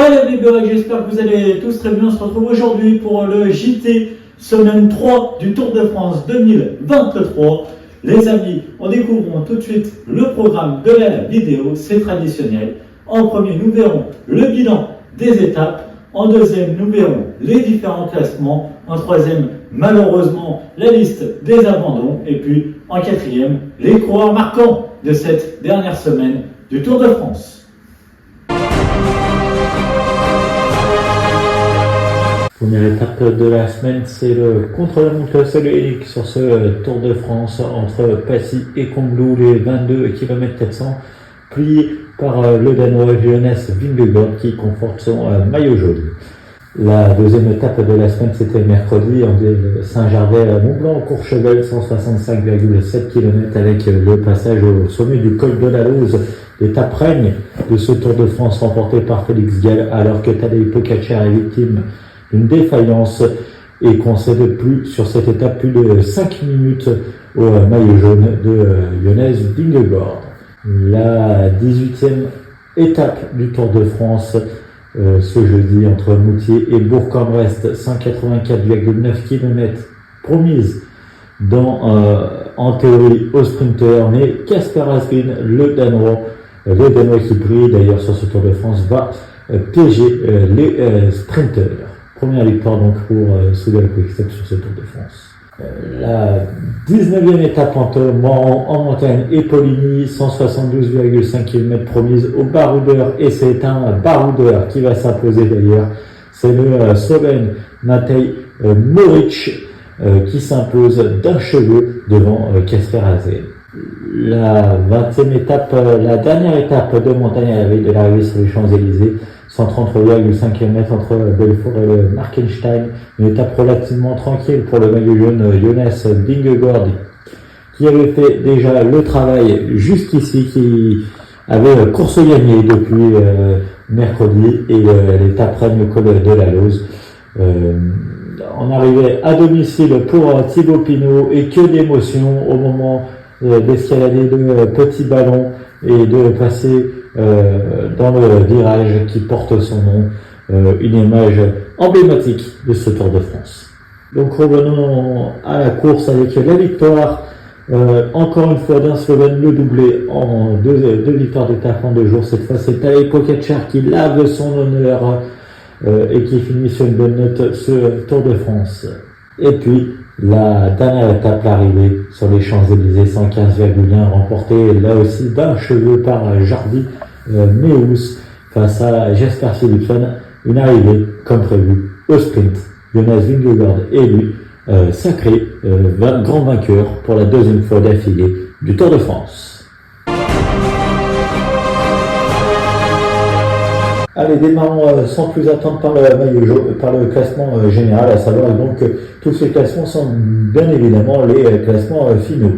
Hi les j'espère que vous allez tous très bien. On se retrouve aujourd'hui pour le JT semaine 3 du Tour de France 2023. Les amis, on découvre tout de suite le programme de la vidéo, c'est traditionnel. En premier, nous verrons le bilan des étapes. En deuxième, nous verrons les différents classements. En troisième, malheureusement, la liste des abandons. Et puis, en quatrième, les coureurs marquants de cette dernière semaine du Tour de France. Première étape de la semaine, c'est le contre-la-montre solo-hélique sur ce Tour de France entre Passy et Combloux, les 22 km 400, plié par le Danois Jonas Vingegaard qui conforte son maillot jaune. La deuxième étape de la semaine, c'était mercredi en Saint-Gervais-Mont-Blanc-Courchevel, 165,7 km avec le passage au sommet du col de la Lauze. L'étape règne de ce Tour de France remporté par Félix Gall alors que Tadej Pogačar est victime d'une défaillance et concède sur cette étape plus de 5 minutes au maillot jaune de Jonas Vingegaard. La 18e étape du Tour de France ce jeudi entre Moutier et Bourg-en-Bresse, 184,9 km promise en théorie au sprinter, mais Kasper Asgreen, le Danois qui brille d'ailleurs sur ce Tour de France, va piéger les sprinters. Première victoire donc pour Soudal Quick-Step sur ce Tour de France. La 19e étape entre en montagne et Poligny, 172,5 km promise au baroudeur, et c'est un baroudeur qui va s'imposer d'ailleurs. C'est le Slovène Matej Moric qui s'impose d'un cheveu devant Kasper Asgreen. La 20e étape, la dernière étape de montagne à la veille de l'arrivée sur les Champs-Élysées, 133,5 km entre Belfort et le Markenstein, une étape relativement tranquille pour le maillot jaune Jonas Vingegaard, qui avait fait déjà le travail jusqu'ici, qui avait course gagnée depuis mercredi, et l'étape règne au col de la Lauze. On arrivait à domicile pour Thibaut Pinot, et que d'émotion au moment d'escalader de petits ballons et de passer dans le virage qui porte son nom, une image emblématique de ce Tour de France. Donc revenons à la course avec la victoire, encore une fois d'un Slovène, le doublé en deux victoires d'étape en 2 jours. Cette fois c'est Tadej Pogačar qui lave son honneur et qui finit sur une bonne note ce Tour de France. Et puis la dernière étape, l'arrivée sur les Champs-Élysées, 115,1, remportée là aussi d'un cheveu par Jordi Meeus face à Jasper Philipsen. Une arrivée comme prévu au sprint. Jonas Vingegaard élu sacré grand vainqueur pour la deuxième fois d'affilée du Tour de France. Allez, démarrons sans plus attendre par le maillot jaune, par le classement général, à savoir donc que tous ces classements sont bien évidemment les classements finaux.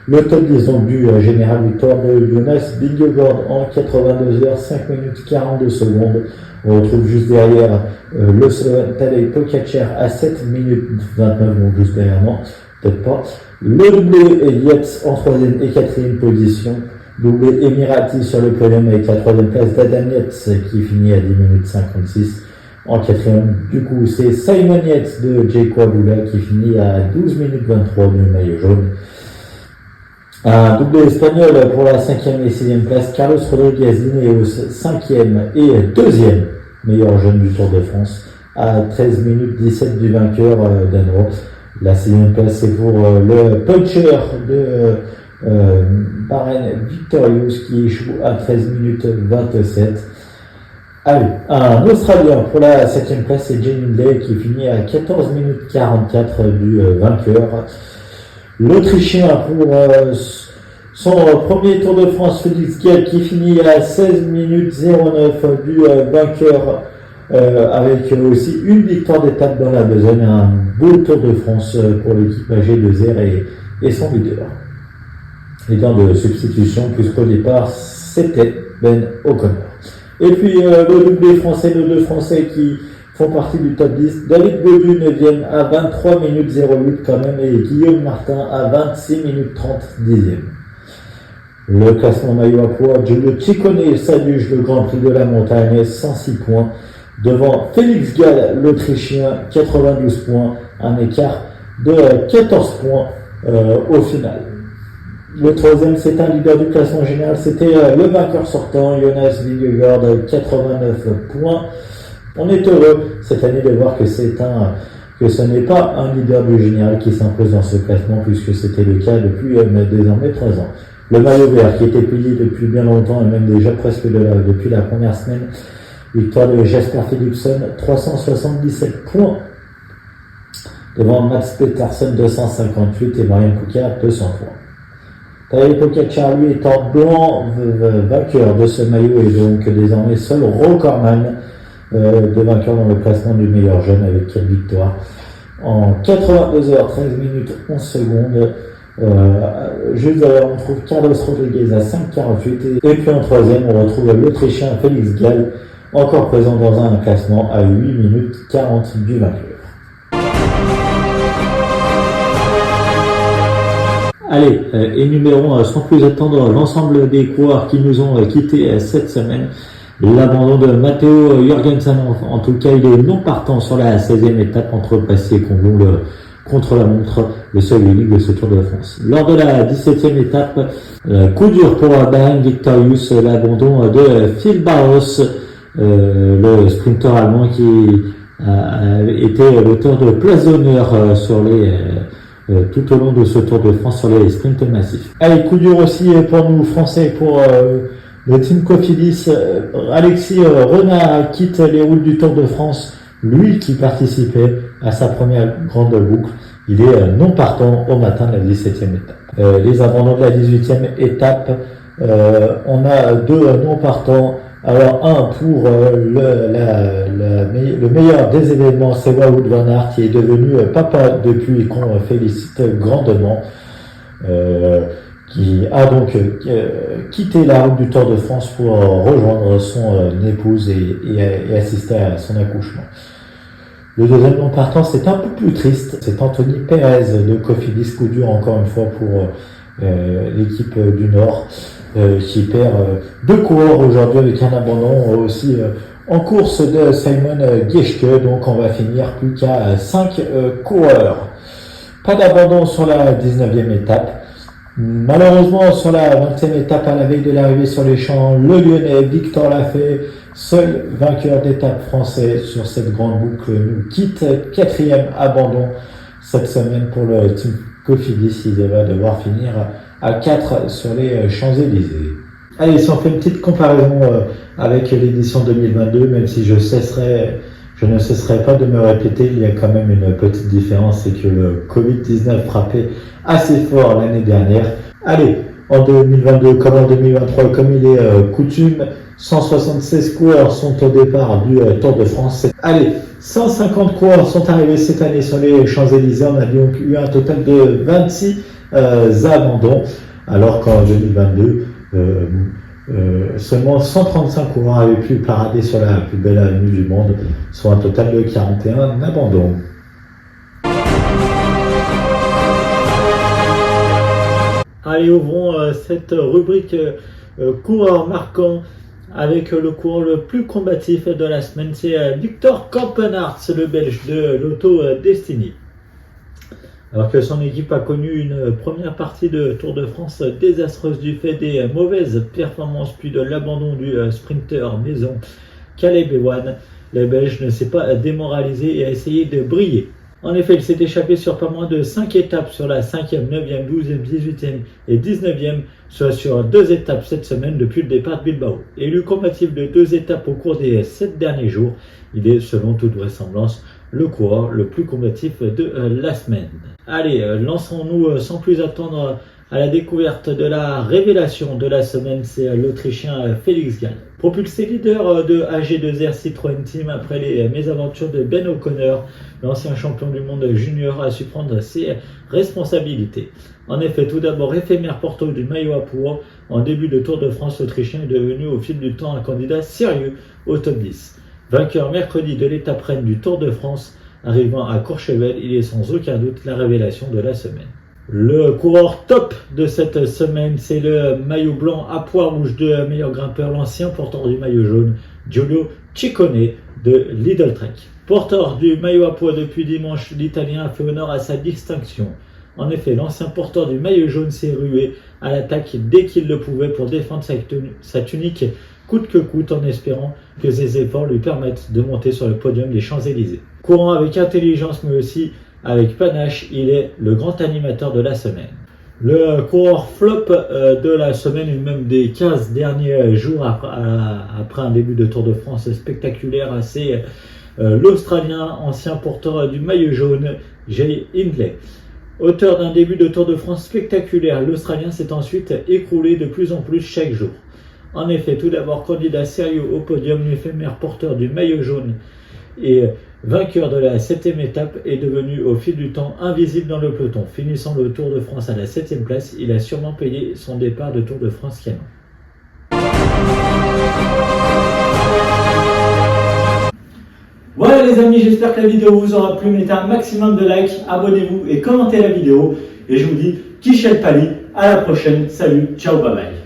Le top 10 donc du général, victoire de Jonas Vingegaard en 82 heures, 5 minutes 42 secondes. On retrouve juste derrière le Slovène Tadej Pogačar à 7 minutes 29, donc juste derrière moi, peut-être pas. Le doublé Yates en 3e et 4e position. Doublé Emirati sur le podium avec la 3e place d'Adam Yates qui finit à 10 minutes 56. En 4e, du coup, c'est Simon Yates de Jayco Abula qui finit à 12 minutes 23 du maillot jaune. Un doublé espagnol pour la 5e et 6e place, Carlos Rodriguez d'Ineos, 5e et 2e meilleur jeune du Tour de France, à 13 minutes 17 du vainqueur danois. La 6e place, c'est pour le puncher de Bahrain Victorious qui échoue à 13 minutes 27. Allez, un Australien pour la 7e place, c'est Jamie Day qui finit à 14 minutes 44 du vainqueur. L'Autrichien pour son premier Tour de France, Félix Gall, qui finit à 16 minutes 09 du vainqueur, avec aussi une victoire d'étape dans la besogne. Un beau Tour de France pour l'équipe AG2R et son leader. Leader de substitution, puisqu'au départ c'était Ben O'Connor. Et puis le doublé français, les 2 Français qui font partie du top 10. David Gaudu 9e à 23 minutes 08 quand même, et Guillaume Martin à 26 minutes 30 10e. Le classement maillot à poids, Giulio Ciccone s'adjuge le Grand Prix de la Montagne, 106 points. devant Félix Gall, l'Autrichien, 92 points, un écart de 14 points au final. Le troisième, c'est un leader du classement général, c'était le vainqueur sortant, Jonas Vingegaard, 89 points. On est heureux cette année de voir que ce n'est pas un leader du général qui s'impose dans ce classement, puisque c'était le cas depuis désormais 3 ans. Le maillot vert qui était plié depuis bien longtemps et même déjà presque depuis la première semaine. Victoire de Jasper Philipsen, 377 points. Devant Mats Pedersen, 258 et Marianne Kuka, 200 points. Tadej Pogačar, lui, est en blanc vainqueur de ce maillot et donc désormais seul recordman de vainqueur dans le classement du meilleur jeune avec 4 victoires. En 82h13 minutes 11 secondes. Juste derrière, on trouve Carlos Rodriguez à 5,48 et puis en troisième, on retrouve l'Autrichien Félix Gall, encore présent dans un classement à 8 minutes 40 du vainqueur. Allez, énumérons sans plus attendre l'ensemble des coureurs qui nous ont quittés cette semaine. L'abandon de Matteo Jorgensen, en tout cas, il est non partant sur la 16e étape entre Passy et Combloux, contre la montre, le seul unique de ce Tour de France. Lors de la 17e étape, coup dur pour Bahrain Victorious, l'abandon de Phil Barros, le sprinter allemand qui a été l'auteur de place d'honneur tout au long de ce Tour de France sur les sprints massifs. Allez, coup dur aussi pour nous Français, pour le team Cofidis. Alexis Renard quitte les routes du Tour de France, lui qui participait à sa première grande boucle. Il est non partant au matin de la 17e étape. Les abandons de la 18e étape, on a 2 non partants. Alors un pour le meilleur des événements, c'est Wout van Aert qui est devenu papa depuis, qu'on félicite grandement, qui a donc quitté la route du Tour de France pour rejoindre son épouse et assister à son accouchement. Le deuxième non partant, c'est un peu plus triste, c'est Anthony Perez de Cofidis, coup dur encore une fois pour l'équipe du Nord, qui perd 2 coureurs aujourd'hui avec un abandon aussi en course de Simon Geschke, donc on va finir plus qu'à 5 coureurs. Pas d'abandon sur la 19e étape. Malheureusement, sur la 20e étape, à la veille de l'arrivée sur les champs, le Lyonnais Victor Lafay, seul vainqueur d'étape français sur cette grande boucle, nous quitte. 4e abandon cette semaine pour le team Cofidis. Il va devoir finir à 4 sur les Champs-Élysées. Allez, si on fait une petite comparaison avec l'édition 2022, même si je ne cesserai pas de me répéter, il y a quand même une petite différence, c'est que le Covid-19 frappait assez fort l'année dernière. Allez, en 2022 comme en 2023, comme il est coutume, 176 coureurs sont au départ du Tour de France. Allez, 150 coureurs sont arrivés cette année sur les Champs-Élysées. On a donc eu un total de 26 abandons, alors qu'en 2022, seulement 135 coureurs avaient pu parader sur la plus belle avenue du monde, soit un total de 41 abandons. Allez, ouvrons cette rubrique coureur marquant avec le coureur le plus combatif de la semaine, c'est Victor Kampenaerts, le Belge de l'Auto Destiny. Alors que son équipe a connu une première partie de Tour de France désastreuse du fait des mauvaises performances puis de l'abandon du sprinter maison Caleb Ewan, le Belge ne s'est pas démoralisé et a essayé de briller. En effet, il s'est échappé sur pas moins de 5 étapes sur la 5e, 9e, 12e, 18e et 19e, soit sur 2 étapes cette semaine depuis le départ de Bilbao. Élu combatif de 2 étapes au cours des 7 derniers jours, il est selon toute vraisemblance le coureur le plus combatif de la semaine. Allez, lançons-nous sans plus attendre à la découverte de la révélation de la semaine, c'est l'Autrichien Félix Gall. Propulsé leader de AG2R Citroën Team après les mésaventures de Ben O'Connor, l'ancien champion du monde junior a su prendre ses responsabilités. En effet, tout d'abord éphémère porteur du maillot à poids, en début de Tour de France, l'Autrichien est devenu au fil du temps un candidat sérieux au top 10. Vainqueur mercredi de l'étape reine du Tour de France, arrivant à Courchevel, il est sans aucun doute la révélation de la semaine. Le coureur top de cette semaine, c'est le maillot blanc à pois rouge de meilleur grimpeur, l'ancien porteur du maillot jaune, Giulio Ciccone de Lidl Trek. Porteur du maillot à pois depuis dimanche, l'Italien a fait honneur à sa distinction. En effet, l'ancien porteur du maillot jaune s'est rué à l'attaque dès qu'il le pouvait pour défendre sa tunique coûte que coûte, en espérant que ses efforts lui permettent de monter sur le podium des Champs-Élysées. Courant avec intelligence mais aussi avec panache, il est le grand animateur de la semaine. Le coureur flop de la semaine et même des 15 derniers jours après un début de Tour de France spectaculaire, c'est l'Australien ancien porteur du maillot jaune, Jay Hindley. Auteur d'un début de Tour de France spectaculaire, l'Australien s'est ensuite écroulé de plus en plus chaque jour. En effet, tout d'abord candidat sérieux au podium, l'éphémère porteur du maillot jaune et vainqueur de la 7e étape est devenu au fil du temps invisible dans le peloton. Finissant le Tour de France à la 7e place, il a sûrement payé son départ de Tour de France canon. Voilà les amis, j'espère que la vidéo vous aura plu. Mettez un maximum de likes, abonnez-vous et commentez la vidéo. Et je vous dis, Kichel Pali, à la prochaine. Salut, ciao, bye bye.